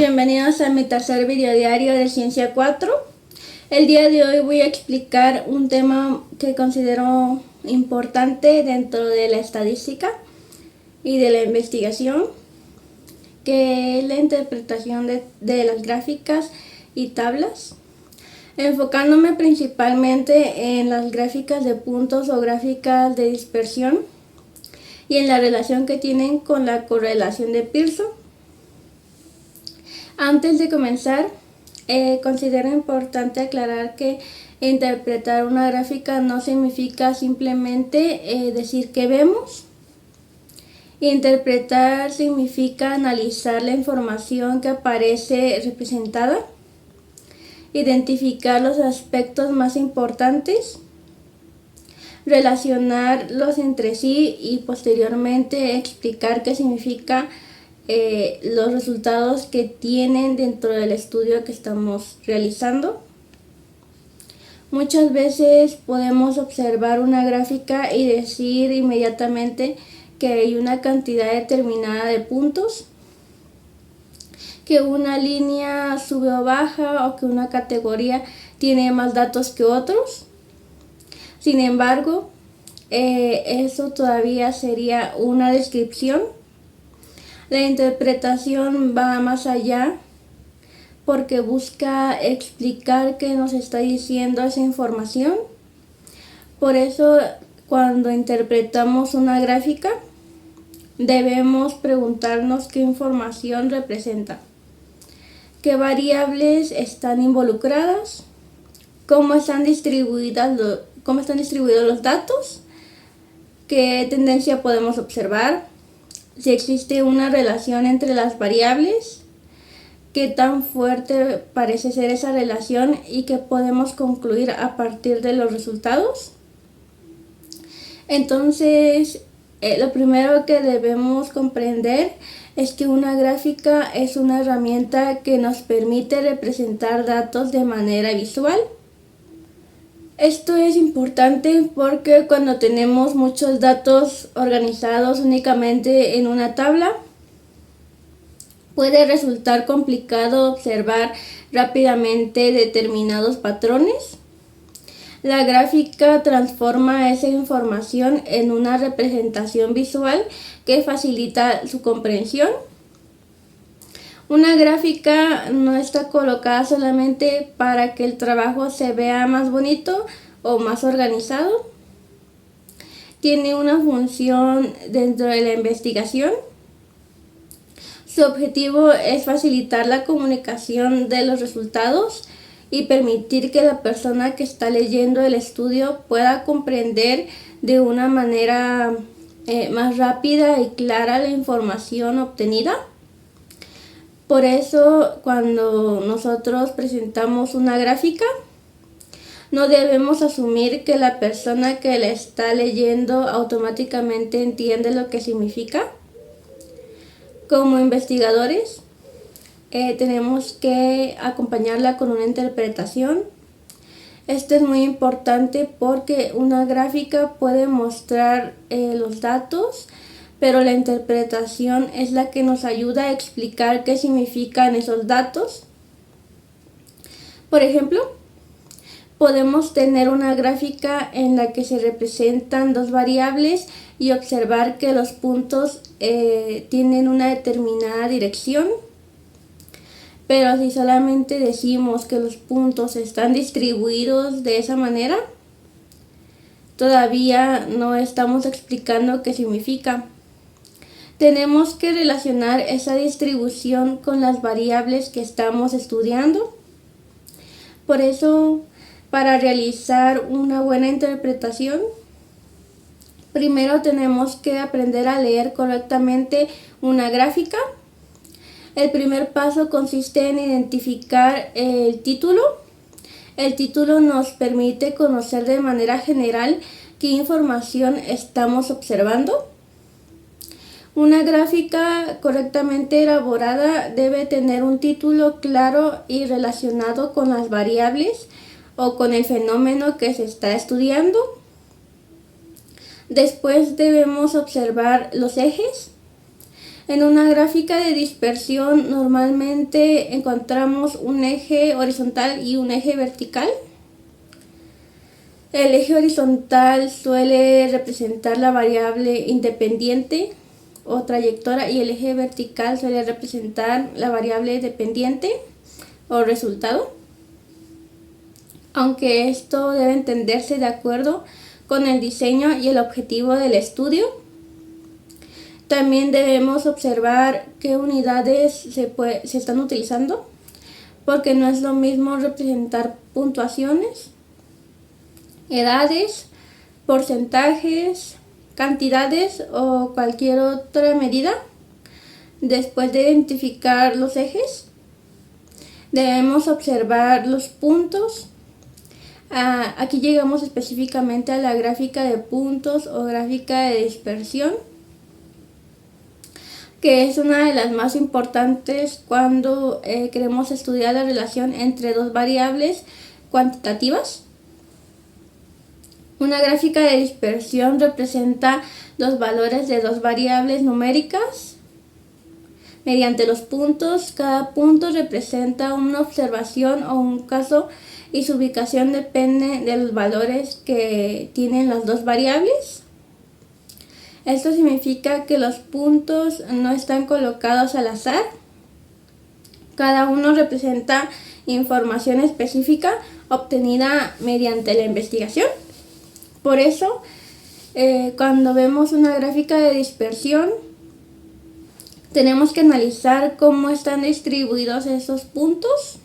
bienvenidos a mi tercer video diario de Ciencia 4. El día de hoy voy a explicar un tema que considero importante dentro de la estadística y de la investigación, que es la interpretación de las gráficas y tablas, enfocándome principalmente en las gráficas de puntos o gráficas de dispersión y en la relación que tienen con la correlación de Pearson. Antes de comenzar, considero importante aclarar que interpretar una gráfica no significa simplemente decir que vemos. Interpretar significa analizar la información que aparece representada, identificar los aspectos más importantes, relacionarlos entre sí y posteriormente explicar qué significa los resultados que tienen dentro del estudio que estamos realizando. Muchas veces podemos observar una gráfica y decir inmediatamente que hay una cantidad determinada de puntos, que una línea sube o baja o que una categoría tiene más datos que otros. Sin embargo, eso todavía sería una descripción. La interpretación va más allá porque busca explicar qué nos está diciendo esa información. Por eso, cuando interpretamos una gráfica, debemos preguntarnos qué información representa, qué variables están involucradas, cómo están distribuidos los datos, qué tendencia podemos observar, si existe una relación entre las variables, qué tan fuerte parece ser esa relación y qué podemos concluir a partir de los resultados. Entonces, lo primero que debemos comprender es que una gráfica es una herramienta que nos permite representar datos de manera visual. Esto es importante porque cuando tenemos muchos datos organizados únicamente en una tabla, puede resultar complicado observar rápidamente determinados patrones. La gráfica transforma esa información en una representación visual que facilita su comprensión. Una gráfica no está colocada solamente para que el trabajo se vea más bonito o más organizado. Tiene una función dentro de la investigación. Su objetivo es facilitar la comunicación de los resultados y permitir que la persona que está leyendo el estudio pueda comprender de una manera más rápida y clara la información obtenida. Por eso, cuando nosotros presentamos una gráfica, no debemos asumir que la persona que la está leyendo automáticamente entiende lo que significa. Como investigadores, tenemos que acompañarla con una interpretación. Esto es muy importante porque una gráfica puede mostrar los datos, pero la interpretación es la que nos ayuda a explicar qué significan esos datos. Por ejemplo, podemos tener una gráfica en la que se representan dos variables y observar que los puntos tienen una determinada dirección. Pero si solamente decimos que los puntos están distribuidos de esa manera, todavía no estamos explicando qué significa. Tenemos que relacionar esa distribución con las variables que estamos estudiando. Por eso, para realizar una buena interpretación, primero tenemos que aprender a leer correctamente una gráfica. El primer paso consiste en identificar el título. El título nos permite conocer de manera general qué información estamos observando. Una gráfica correctamente elaborada debe tener un título claro y relacionado con las variables o con el fenómeno que se está estudiando. Después debemos observar los ejes. En una gráfica de dispersión normalmente encontramos un eje horizontal y un eje vertical. El eje horizontal suele representar la variable independiente o trayectoria y el eje vertical suele representar la variable dependiente o resultado. Aunque esto debe entenderse de acuerdo con el diseño y el objetivo del estudio. También debemos observar qué unidades se están utilizando, porque no es lo mismo representar puntuaciones, edades, porcentajes, cantidades o cualquier otra medida. Después de identificar los ejes, debemos observar los puntos. Aquí llegamos específicamente a la gráfica de puntos o gráfica de dispersión, que es una de las más importantes cuando queremos estudiar la relación entre dos variables cuantitativas. Una gráfica de dispersión representa los valores de dos variables numéricas mediante los puntos. Cada punto representa una observación o un caso y su ubicación depende de los valores que tienen las dos variables. Esto significa que los puntos no están colocados al azar. Cada uno representa información específica obtenida mediante la investigación. Por eso, cuando vemos una gráfica de dispersión, tenemos que analizar cómo están distribuidos esos puntos.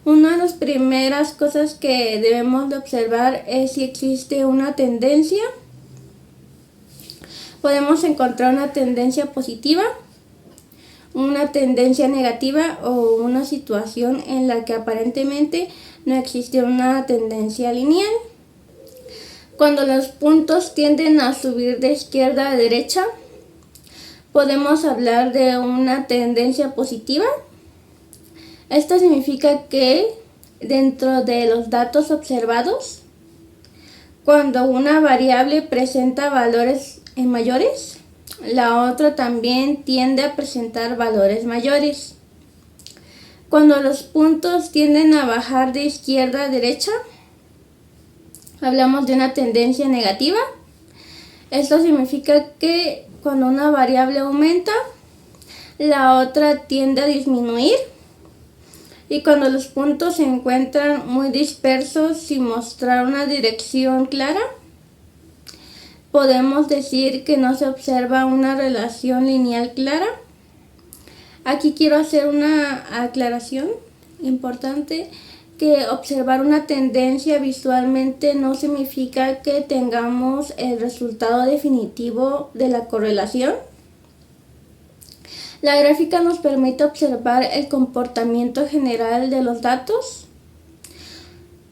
Una de las primeras cosas que debemos de observar es si existe una tendencia. Podemos encontrar una tendencia positiva, una tendencia negativa o una situación en la que aparentemente no existe una tendencia lineal. Cuando los puntos tienden a subir de izquierda a derecha, podemos hablar de una tendencia positiva. Esto significa que dentro de los datos observados, cuando una variable presenta valores mayores, la otra también tiende a presentar valores mayores. Cuando los puntos tienden a bajar de izquierda a derecha, hablamos de una tendencia negativa. Esto significa que cuando una variable aumenta, la otra tiende a disminuir. Y cuando los puntos se encuentran muy dispersos sin mostrar una dirección clara, podemos decir que no se observa una relación lineal clara. Aquí quiero hacer una aclaración importante, que observar una tendencia visualmente no significa que tengamos el resultado definitivo de la correlación. La gráfica nos permite observar el comportamiento general de los datos,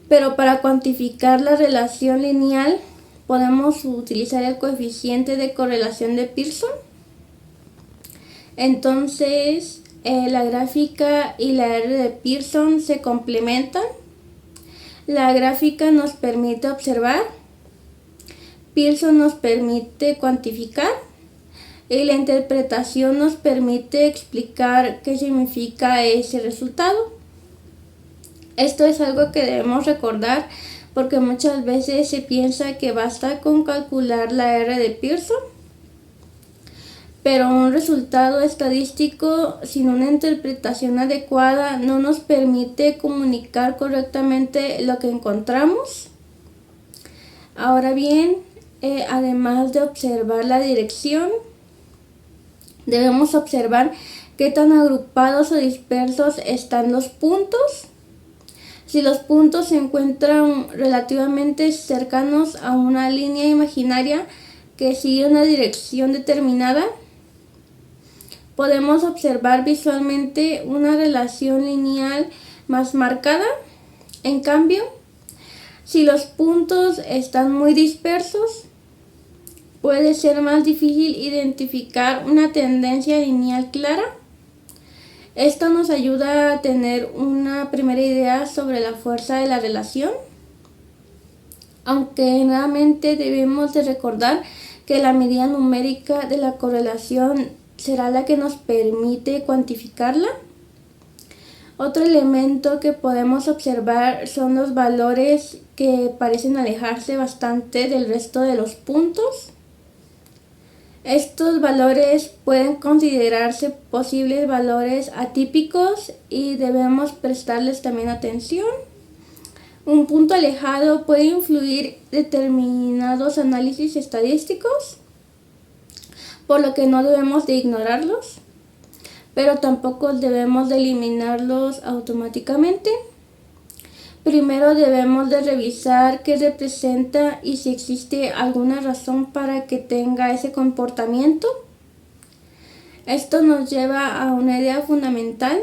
pero para cuantificar la relación lineal podemos utilizar el coeficiente de correlación de Pearson. Entonces, la gráfica y la R de Pearson se complementan. La gráfica nos permite observar, Pearson nos permite cuantificar y la interpretación nos permite explicar qué significa ese resultado. Esto es algo que debemos recordar porque muchas veces se piensa que basta con calcular la R de Pearson, pero un resultado estadístico sin una interpretación adecuada no nos permite comunicar correctamente lo que encontramos. Ahora bien, además de observar la dirección, debemos observar qué tan agrupados o dispersos están los puntos. Si los puntos se encuentran relativamente cercanos a una línea imaginaria que sigue una dirección determinada, podemos observar visualmente una relación lineal más marcada. En cambio, si los puntos están muy dispersos, puede ser más difícil identificar una tendencia lineal clara. Esto nos ayuda a tener una primera idea sobre la fuerza de la relación, aunque nuevamente debemos de recordar que la medida numérica de la correlación será la que nos permite cuantificarla. Otro elemento que podemos observar son los valores que parecen alejarse bastante del resto de los puntos. Estos valores pueden considerarse posibles valores atípicos y debemos prestarles también atención. Un punto alejado puede influir determinados análisis estadísticos, por lo que no debemos de ignorarlos, pero tampoco debemos de eliminarlos automáticamente. Primero debemos de revisar qué representa y si existe alguna razón para que tenga ese comportamiento. Esto nos lleva a una idea fundamental.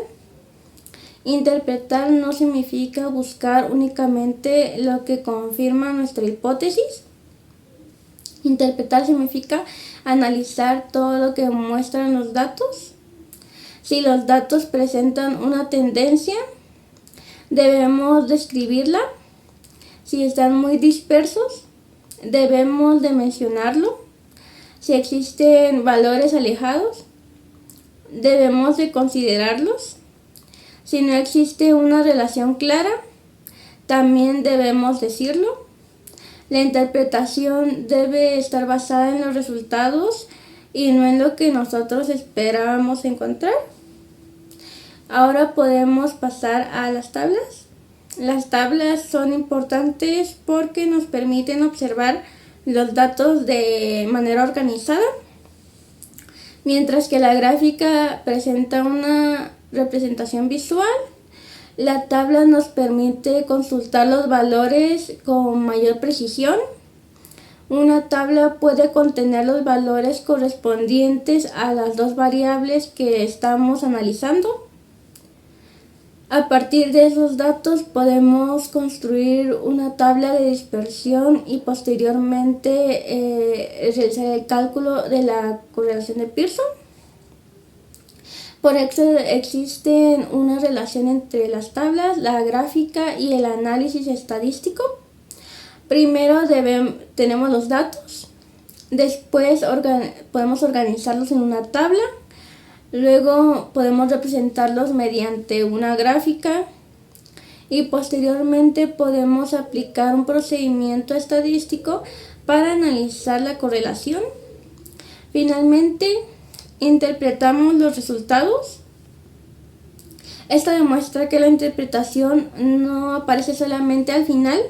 Interpretar no significa buscar únicamente lo que confirma nuestra hipótesis. Interpretar significa analizar todo lo que muestran los datos. Si los datos presentan una tendencia, debemos describirla. Si están muy dispersos, debemos de mencionarlo. Si existen valores alejados, debemos de considerarlos. Si no existe una relación clara, también debemos decirlo. La interpretación debe estar basada en los resultados y no en lo que nosotros esperábamos encontrar. Ahora podemos pasar a las tablas. Las tablas son importantes porque nos permiten observar los datos de manera organizada, mientras que la gráfica presenta una representación visual. La tabla nos permite consultar los valores con mayor precisión. Una tabla puede contener los valores correspondientes a las dos variables que estamos analizando. A partir de esos datos podemos construir una tabla de dispersión y posteriormente realizar el cálculo de la correlación de Pearson. Por eso existe una relación entre las tablas, la gráfica y el análisis estadístico. Primero tenemos los datos, después podemos organizarlos en una tabla, luego podemos representarlos mediante una gráfica y posteriormente podemos aplicar un procedimiento estadístico para analizar la correlación. Finalmente, interpretamos los resultados. Esto demuestra que la interpretación no aparece solamente al final.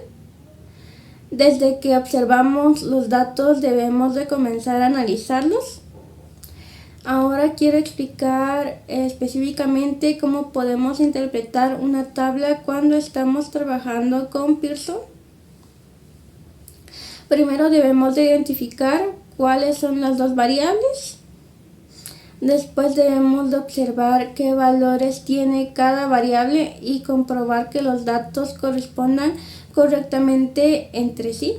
Desde que observamos los datos debemos de comenzar a analizarlos. Ahora quiero explicar específicamente cómo podemos interpretar una tabla cuando estamos trabajando con Pearson. Primero debemos de identificar cuáles son las dos variables. Después debemos de observar qué valores tiene cada variable y comprobar que los datos correspondan correctamente entre sí.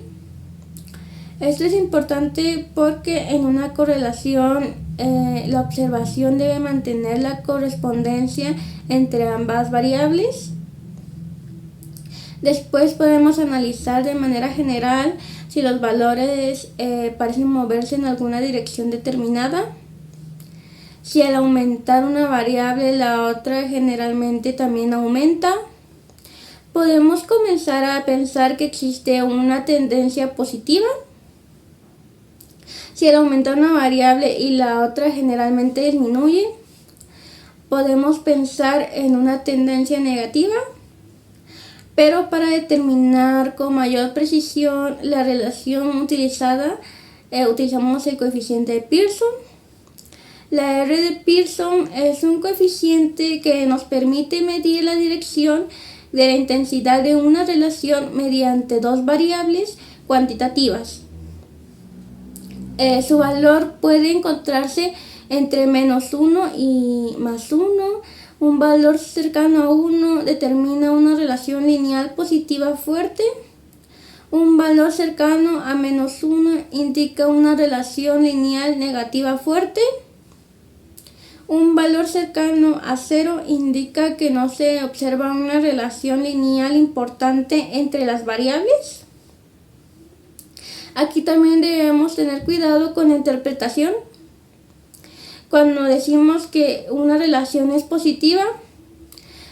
Esto es importante porque en una correlación la observación debe mantener la correspondencia entre ambas variables. Después podemos analizar de manera general si los valores parecen moverse en alguna dirección determinada. Si al aumentar una variable, la otra generalmente también aumenta. Podemos comenzar a pensar que existe una tendencia positiva. Si al aumentar una variable y la otra generalmente disminuye, podemos pensar en una tendencia negativa. Pero para determinar con mayor precisión la relación utilizada, utilizamos el coeficiente de Pearson. La R de Pearson es un coeficiente que nos permite medir la dirección de la intensidad de una relación mediante dos variables cuantitativas. Su valor puede encontrarse entre -1 y +1. Un valor cercano a 1 determina una relación lineal positiva fuerte. Un valor cercano a -1 indica una relación lineal negativa fuerte. Un valor cercano a 0 indica que no se observa una relación lineal importante entre las variables. Aquí también debemos tener cuidado con la interpretación. Cuando decimos que una relación es positiva,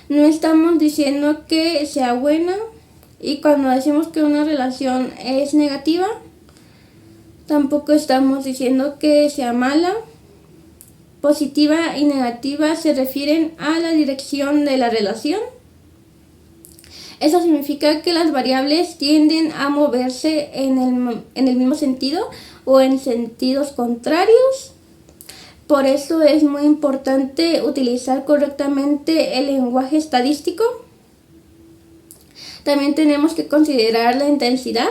no estamos diciendo que sea buena, y cuando decimos que una relación es negativa, tampoco estamos diciendo que sea mala. Positiva y negativa se refieren a la dirección de la relación. Eso significa que las variables tienden a moverse en el mismo sentido o en sentidos contrarios. Por eso es muy importante utilizar correctamente el lenguaje estadístico. También tenemos que considerar la intensidad.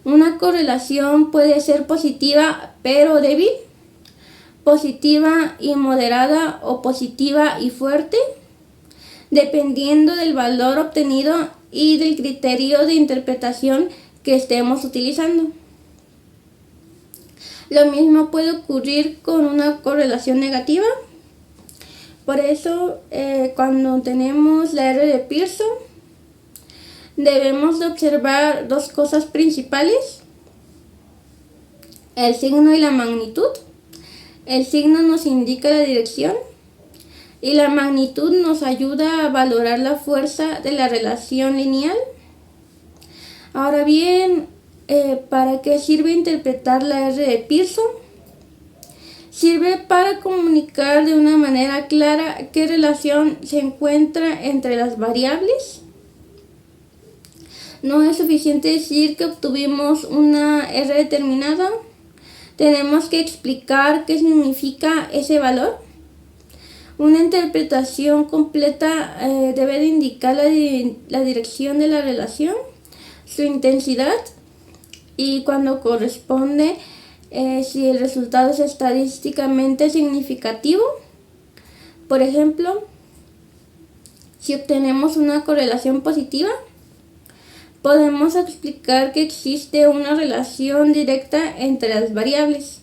Una correlación puede ser positiva pero débil, positiva y moderada o positiva y fuerte, dependiendo del valor obtenido y del criterio de interpretación que estemos utilizando. Lo mismo puede ocurrir con una correlación negativa. Por eso, cuando tenemos la R de Pearson, debemos de observar dos cosas principales: el signo y la magnitud. El signo nos indica la dirección y la magnitud nos ayuda a valorar la fuerza de la relación lineal. Ahora bien, ¿para qué sirve interpretar la R de Pearson? Sirve para comunicar de una manera clara qué relación se encuentra entre las variables. No es suficiente decir que obtuvimos una R determinada. Tenemos que explicar qué significa ese valor. Una interpretación completa debe de indicar la dirección de la relación, su intensidad y, cuando corresponde, si el resultado es estadísticamente significativo. Por ejemplo, si obtenemos una correlación positiva, podemos explicar que existe una relación directa entre las variables,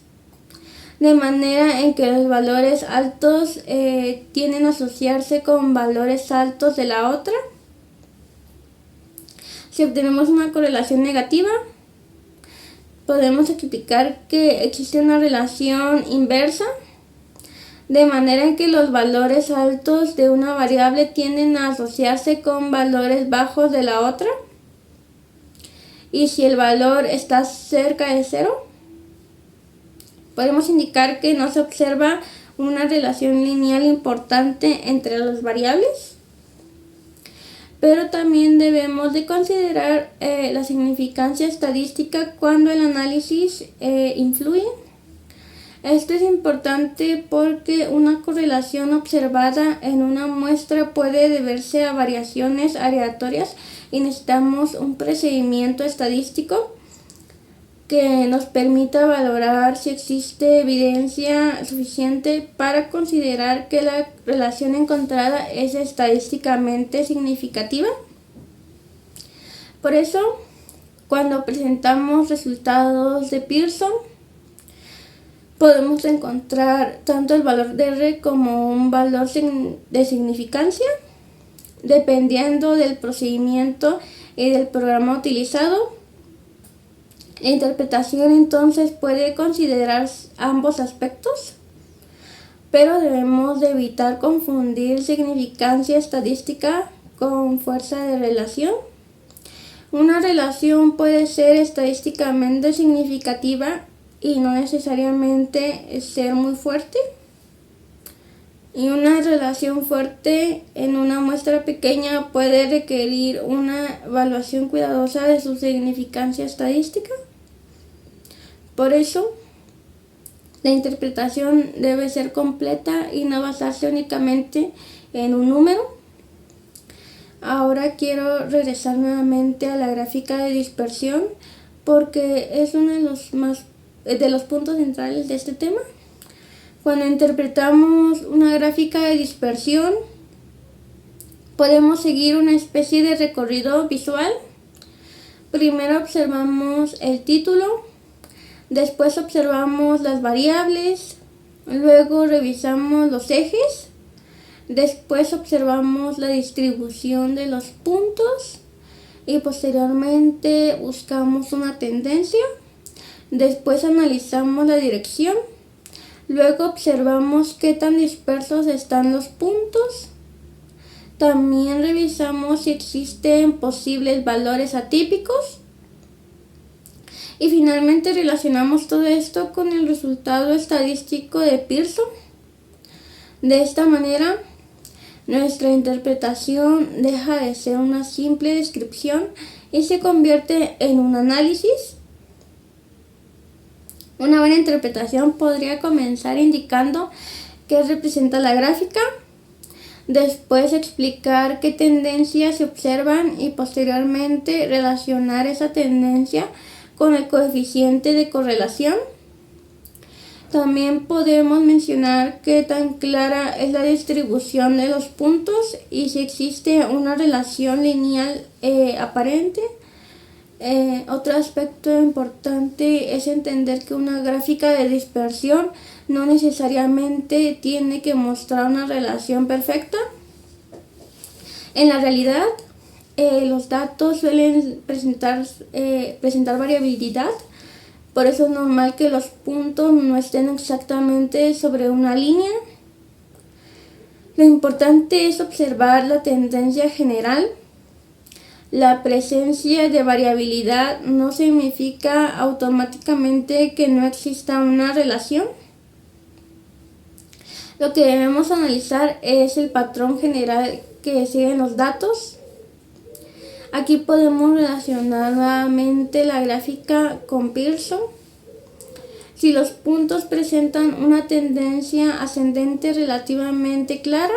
de manera en que los valores altos tienden a asociarse con valores altos de la otra. Si obtenemos una correlación negativa, podemos explicar que existe una relación inversa, de manera en que los valores altos de una variable tienden a asociarse con valores bajos de la otra. Y si el valor está cerca de cero, podemos indicar que no se observa una relación lineal importante entre las variables. Pero también debemos de considerar la significancia estadística cuando el análisis influye. Esto es importante porque una correlación observada en una muestra puede deberse a variaciones aleatorias y necesitamos un procedimiento estadístico que nos permita valorar si existe evidencia suficiente para considerar que la relación encontrada es estadísticamente significativa. Por eso, cuando presentamos resultados de Pearson, podemos encontrar tanto el valor de R como un valor de significancia, dependiendo del procedimiento y del programa utilizado. La interpretación entonces puede considerar ambos aspectos, pero debemos de evitar confundir significancia estadística con fuerza de relación. Una relación puede ser estadísticamente significativa y no necesariamente ser muy fuerte. Y una relación fuerte en una muestra pequeña puede requerir una evaluación cuidadosa de su significancia estadística. Por eso, la interpretación debe ser completa y no basarse únicamente en un número. Ahora quiero regresar nuevamente a la gráfica de dispersión porque es uno de los puntos centrales de este tema. Cuando interpretamos una gráfica de dispersión, podemos seguir una especie de recorrido visual. Primero observamos el título, después observamos las variables, luego revisamos los ejes, después observamos la distribución de los puntos y posteriormente buscamos una tendencia. Después analizamos la dirección. Luego observamos qué tan dispersos están los puntos. También revisamos si existen posibles valores atípicos. Y finalmente relacionamos todo esto con el resultado estadístico de Pearson. De esta manera, nuestra interpretación deja de ser una simple descripción y se convierte en un análisis. Una buena interpretación podría comenzar indicando qué representa la gráfica, después explicar qué tendencias se observan y posteriormente relacionar esa tendencia con el coeficiente de correlación. También podemos mencionar qué tan clara es la distribución de los puntos y si existe una relación lineal aparente. Otro aspecto importante es entender que una gráfica de dispersión no necesariamente tiene que mostrar una relación perfecta. En la realidad, los datos suelen presentar variabilidad, por eso es normal que los puntos no estén exactamente sobre una línea. Lo importante es observar la tendencia general. La presencia de variabilidad no significa automáticamente que no exista una relación. Lo que debemos analizar es el patrón general que siguen los datos. Aquí podemos relacionar nuevamente la gráfica con Pearson. Si los puntos presentan una tendencia ascendente relativamente clara,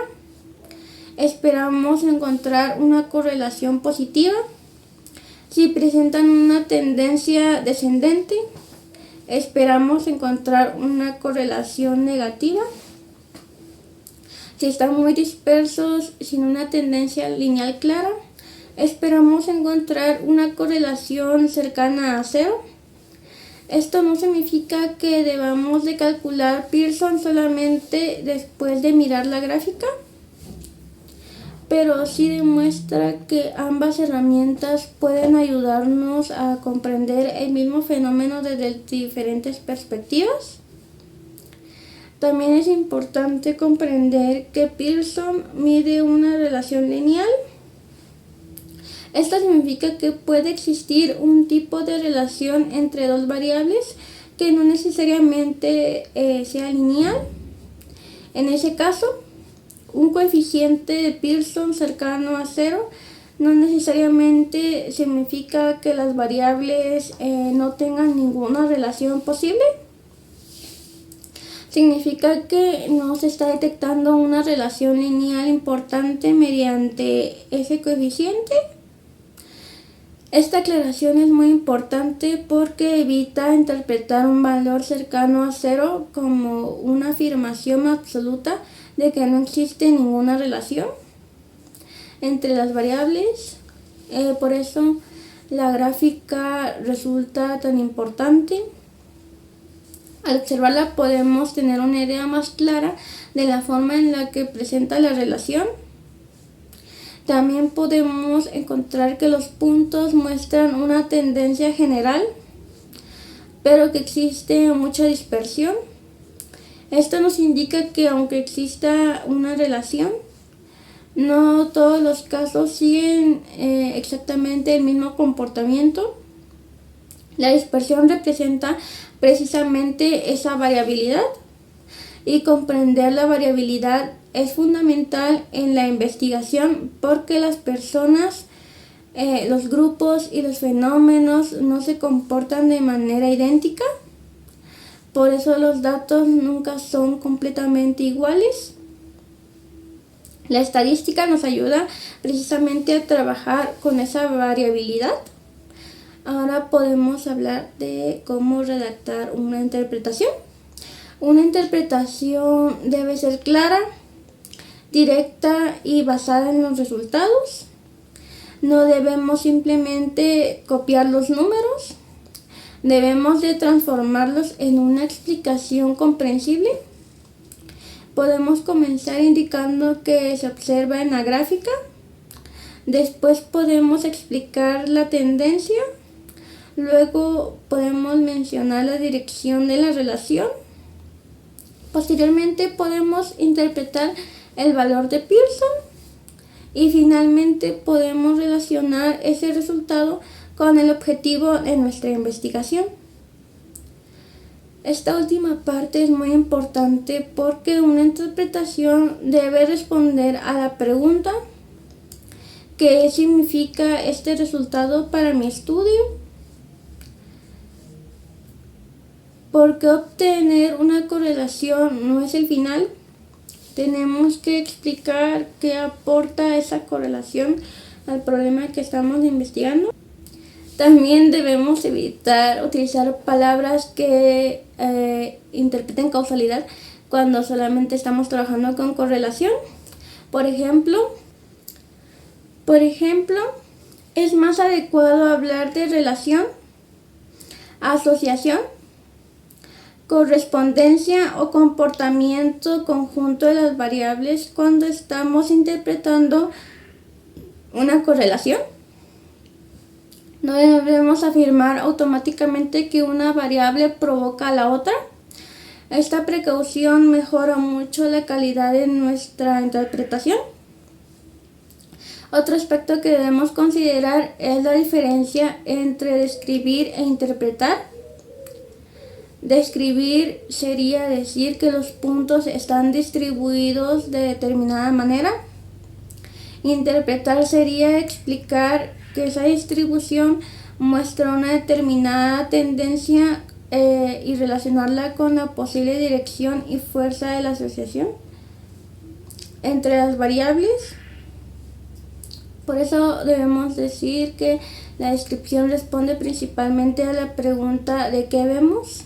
esperamos encontrar una correlación positiva. Si presentan una tendencia descendente, esperamos encontrar una correlación negativa. Si están muy dispersos sin una tendencia lineal clara, esperamos encontrar una correlación cercana a cero. Esto no significa que debamos de calcular Pearson solamente después de mirar la gráfica, pero sí demuestra que ambas herramientas pueden ayudarnos a comprender el mismo fenómeno desde diferentes perspectivas. También es importante comprender que Pearson mide una relación lineal. Esto significa que puede existir un tipo de relación entre dos variables que no necesariamente sea lineal. En ese caso, un coeficiente de Pearson cercano a cero no necesariamente significa que las variables no tengan ninguna relación posible. Significa que no se está detectando una relación lineal importante mediante ese coeficiente. Esta aclaración es muy importante porque evita interpretar un valor cercano a cero como una afirmación absoluta de que no existe ninguna relación entre las variables. Por eso la gráfica resulta tan importante. Al observarla podemos tener una idea más clara de la forma en la que presenta la relación. También podemos encontrar que los puntos muestran una tendencia general, pero que existe mucha dispersión. Esto nos indica que aunque exista una relación, no todos los casos siguen exactamente el mismo comportamiento. La dispersión representa precisamente esa variabilidad, y comprender la variabilidad es fundamental en la investigación porque las personas, los grupos y los fenómenos no se comportan de manera idéntica. Por eso los datos nunca son completamente iguales. La estadística nos ayuda precisamente a trabajar con esa variabilidad. Ahora podemos hablar de cómo redactar una interpretación. Una interpretación debe ser clara, directa y basada en los resultados. No debemos simplemente copiar los números. Debemos de transformarlos en una explicación comprensible. Podemos comenzar indicando que se observa en la gráfica. Después podemos explicar la tendencia. Luego podemos mencionar la dirección de la relación. Posteriormente podemos interpretar el valor de Pearson y finalmente podemos relacionar ese resultado con el objetivo de nuestra investigación. Esta última parte es muy importante porque una interpretación debe responder a la pregunta: ¿qué significa este resultado para mi estudio? ¿Por qué obtener una correlación no es el final? Tenemos que explicar qué aporta esa correlación al problema que estamos investigando. También debemos evitar utilizar palabras que interpreten causalidad cuando solamente estamos trabajando con correlación. Por ejemplo, es más adecuado hablar de relación, asociación, correspondencia o comportamiento conjunto de las variables cuando estamos interpretando una correlación. No debemos afirmar automáticamente que una variable provoca a la otra. Esta precaución mejora mucho la calidad de nuestra interpretación. Otro aspecto que debemos considerar es la diferencia entre describir e interpretar. Describir sería decir que los puntos están distribuidos de determinada manera. Interpretar sería explicar que esa distribución muestra una determinada tendencia y relacionarla con la posible dirección y fuerza de la asociación entre las variables. Por eso debemos decir que la descripción responde principalmente a la pregunta ¿de qué vemos?,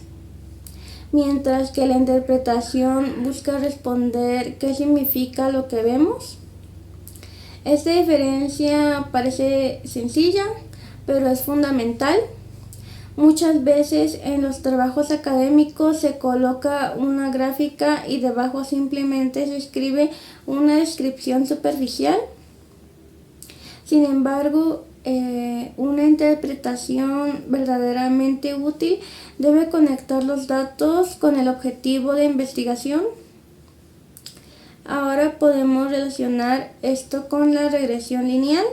mientras que la interpretación busca responder ¿qué significa lo que vemos? Esta diferencia parece sencilla, pero es fundamental. Muchas veces en los trabajos académicos se coloca una gráfica y debajo simplemente se escribe una descripción superficial. Sin embargo, una interpretación verdaderamente útil debe conectar los datos con el objetivo de investigación. Ahora podemos relacionar esto con la regresión lineal.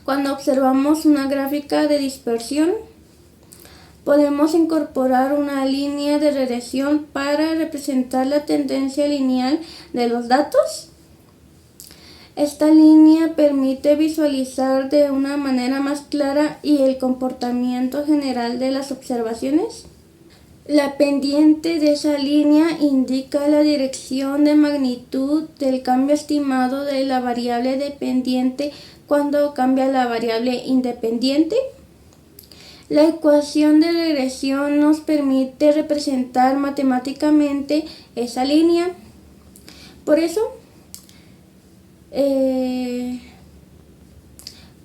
Cuando observamos una gráfica de dispersión, podemos incorporar una línea de regresión para representar la tendencia lineal de los datos. Esta línea permite visualizar de una manera más clara y el comportamiento general de las observaciones. La pendiente de esa línea indica la dirección de magnitud del cambio estimado de la variable dependiente cuando cambia la variable independiente. La ecuación de regresión nos permite representar matemáticamente esa línea. Por eso,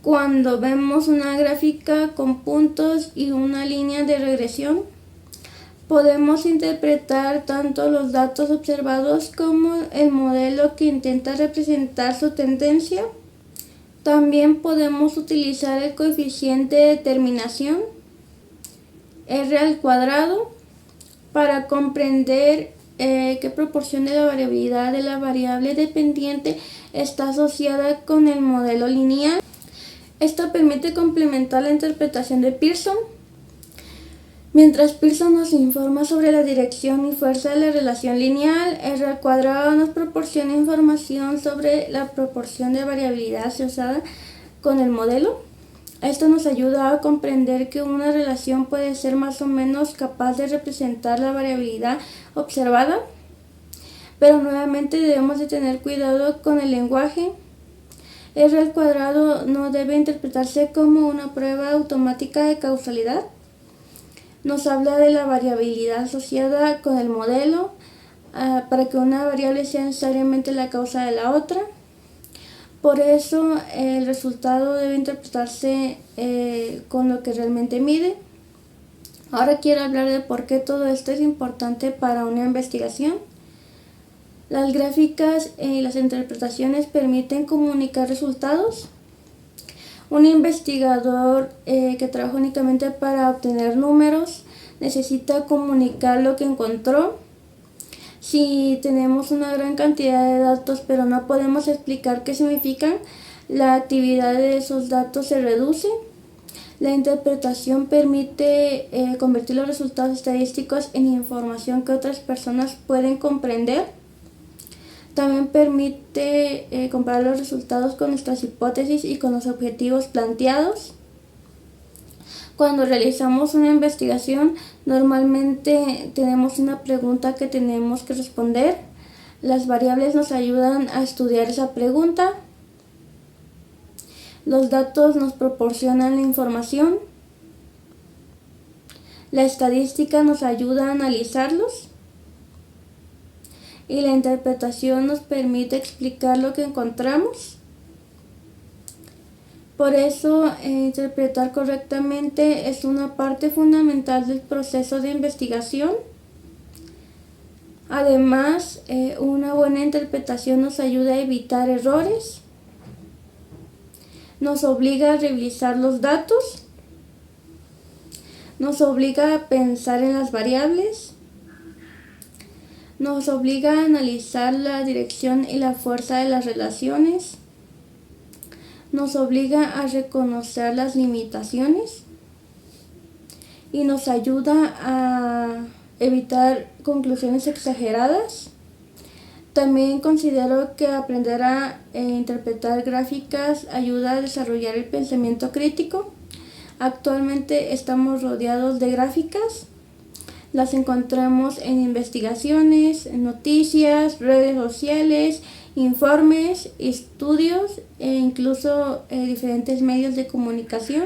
cuando vemos una gráfica con puntos y una línea de regresión, podemos interpretar tanto los datos observados como el modelo que intenta representar su tendencia. También podemos utilizar el coeficiente de determinación, R², para comprender qué proporción de la variabilidad de la variable dependiente está asociada con el modelo lineal. Esto permite complementar la interpretación de Pearson. Mientras Pearson nos informa sobre la dirección y fuerza de la relación lineal, R² nos proporciona información sobre la proporción de variabilidad asociada con el modelo. Esto nos ayuda a comprender que una relación puede ser más o menos capaz de representar la variabilidad observada, pero nuevamente debemos de tener cuidado con el lenguaje. R² no debe interpretarse como una prueba automática de causalidad. Nos habla de la variabilidad asociada con el modelo para que una variable sea necesariamente la causa de la otra. Por eso el resultado debe interpretarse con lo que realmente mide. Ahora quiero hablar de por qué todo esto es importante para una investigación. Las gráficas y las interpretaciones permiten comunicar resultados. Un investigador que trabaja únicamente para obtener números necesita comunicar lo que encontró. Si tenemos una gran cantidad de datos pero no podemos explicar qué significan, la actividad de esos datos se reduce. La interpretación permite convertir los resultados estadísticos en información que otras personas pueden comprender. También permite comparar los resultados con nuestras hipótesis y con los objetivos planteados. Cuando realizamos una investigación, normalmente tenemos una pregunta que tenemos que responder. Las variables nos ayudan a estudiar esa pregunta. Los datos nos proporcionan la información. La estadística nos ayuda a analizarlos. Y la interpretación nos permite explicar lo que encontramos. Por eso, interpretar correctamente es una parte fundamental del proceso de investigación. Además, una buena interpretación nos ayuda a evitar errores. Nos obliga a revisar los datos, nos obliga a pensar en las variables, nos obliga a analizar la dirección y la fuerza de las relaciones, nos obliga a reconocer las limitaciones y nos ayuda a evitar conclusiones exageradas. También considero que aprender a interpretar gráficas ayuda a desarrollar el pensamiento crítico. Actualmente estamos rodeados de gráficas. Las encontramos en investigaciones, en noticias, redes sociales, informes, estudios e incluso diferentes medios de comunicación.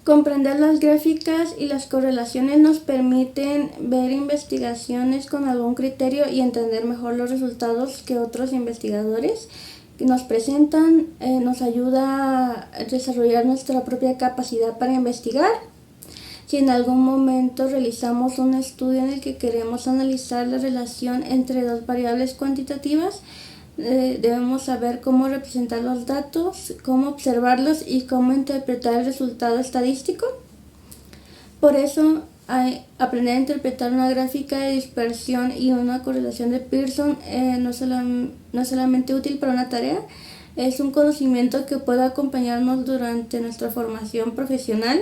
Comprender las gráficas y las correlaciones nos permiten ver investigaciones con algún criterio y entender mejor los resultados que otros investigadores nos presentan. Nos ayuda a desarrollar nuestra propia capacidad para investigar. Si en algún momento realizamos un estudio en el que queremos analizar la relación entre dos variables cuantitativas, debemos saber cómo representar los datos, cómo observarlos y cómo interpretar el resultado estadístico. Por eso, aprender a interpretar una gráfica de dispersión y una correlación de Pearson no es solamente útil para una tarea, es un conocimiento que puede acompañarnos durante nuestra formación profesional.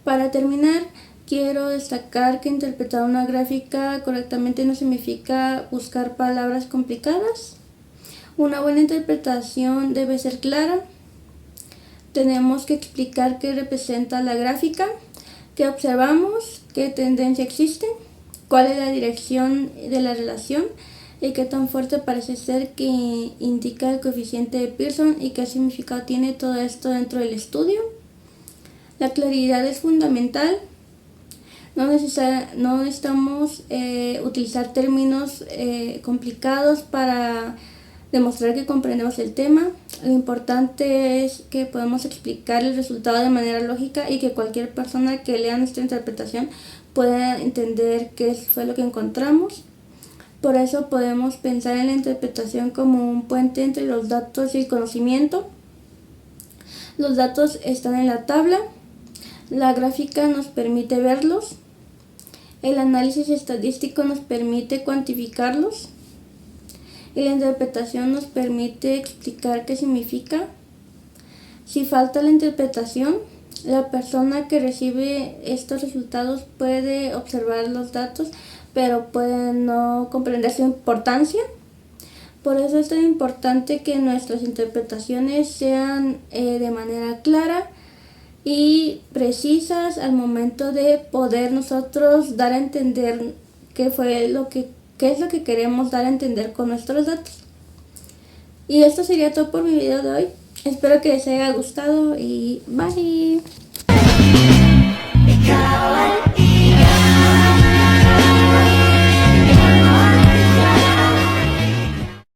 Para terminar, quiero destacar que interpretar una gráfica correctamente no significa buscar palabras complicadas. Una buena interpretación debe ser clara. Tenemos que explicar qué representa la gráfica, qué observamos, qué tendencia existe, cuál es la dirección de la relación y qué tan fuerte parece ser que indica el coeficiente de Pearson y qué significado tiene todo esto dentro del estudio. La claridad es fundamental. No necesitamos utilizar términos complicados para demostrar que comprendemos el tema. Lo importante es que podamos explicar el resultado de manera lógica y que cualquier persona que lea nuestra interpretación pueda entender qué fue lo que encontramos. Por eso podemos pensar en la interpretación como un puente entre los datos y el conocimiento. Los datos están en la tabla. La gráfica nos permite verlos. El análisis estadístico nos permite cuantificarlos. Y la interpretación nos permite explicar qué significa. Si falta la interpretación, la persona que recibe estos resultados puede observar los datos, pero puede no comprender su importancia. Por eso es tan importante que nuestras interpretaciones sean de manera clara y precisas al momento de poder nosotros dar a entender qué es lo que queremos dar a entender con nuestros datos. Y esto sería todo por mi video de hoy. Espero que les haya gustado y bye.